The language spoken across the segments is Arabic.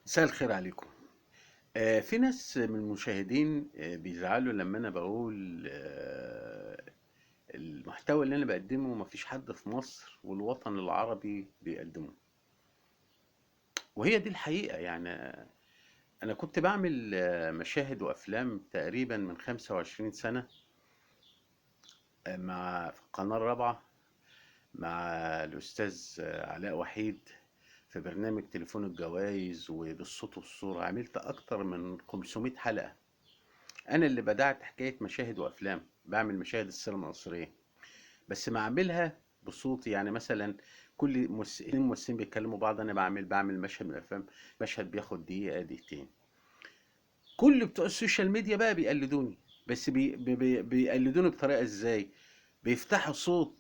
مساء الخير عليكم. في ناس من المشاهدين بيزعلوا لما انا بقول المحتوى اللي انا بقدمه مفيش حد في مصر والوطن العربي بيقدمه. وهي دي الحقيقة يعني. انا كنت بعمل مشاهد وافلام تقريبا من 25 سنة، مع في القناة الرابعة، مع الاستاذ علاء وحيد، في برنامج تليفون الجوائز وبالصوت والصورة. عملت اكتر من 500 حلقة. انا اللي بدأت حكاية مشاهد وافلام، بعمل مشاهد السينما المصرية، بس بعملها بصوتي. يعني مثلا كل اتنين ممثلين بيتكلموا بعض، انا بعمل مشهد من الافلام، مشهد بياخد دقيقة دقيقتين. كل بتوع السوشيال ميديا بقى بيقلدوني، بس بيقلدوني بطريقة ازاي؟ بيفتحوا صوت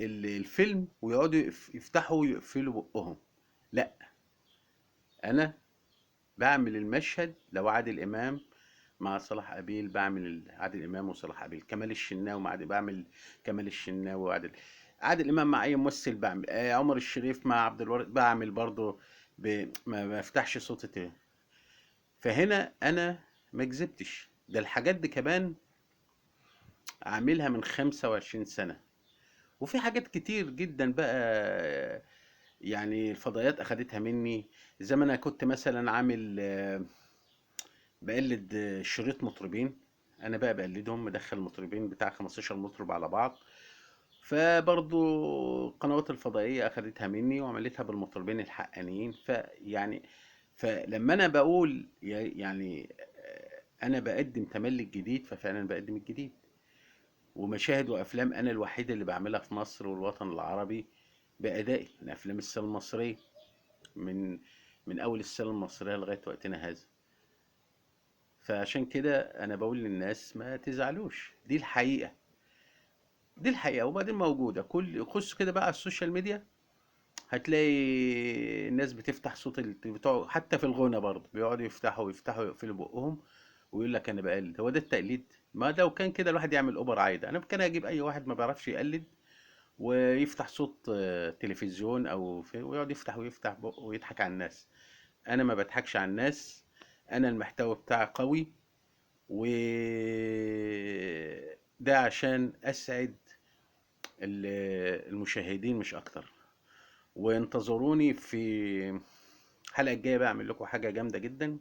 الفيلم ويقعدوا يفتحوا ويقفلوا بقهم. لا، انا بعمل المشهد. لو عادل امام مع صلاح قابيل، بعمل عادل امام وصلاح قابيل. كمال الشناوي مع بعمل كمال الشناوي عادل امام مع اي ممثل بعمل. عمر الشريف مع عبد الوارث بعمل برضه. ما بفتحش صوتي فهنا انا ما كذبتش. ده الحاجات دي كمان عاملها من 25 سنة. وفي حاجات كتير جدا بقى، يعني الفضائيات اخدتها مني. زي ما انا كنت مثلا عامل بقلد شريط مطربين. انا بقى بقلدهم، مدخل مطربين بتاع 15 مطرب على بعض. فبرضو القنوات الفضائية اخدتها مني وعملتها بالمطربين الحقانيين. فلما انا بقول يعني انا بقدم تملي الجديد، ففعلا بقدم الجديد. ومشاهد وافلام انا الوحيد اللي بعملها في مصر والوطن العربي بأدائي، من افلام السينما المصرية، من من اول السينما المصرية لغاية وقتنا هذا. فعشان كده انا بقول للناس ما تزعلوش، دي الحقيقة. دي الحقيقة، وبعدين موجودة. كل خش كده بقى على السوشيال ميديا، هتلاقي الناس بتفتح صوت بتوع. حتى في الغنى برضه بيقعدوا يفتحوا يقفلوا بقهم ويقول لك انا بقلد. هو ده التقليد؟ ما لو كان كده الواحد يعمل اوبر عادي. انا كان اجيب اي واحد ما بيعرفش يقلد ويفتح صوت تلفزيون ويقعد يفتح ويفتح بقه ويضحك على الناس. انا ما بضحكش على الناس. انا المحتوى بتاعي قوي، وده عشان اسعد المشاهدين مش اكتر. وانتظروني في الحلقة الجاية، بعمل لكم حاجة جامدة جدا.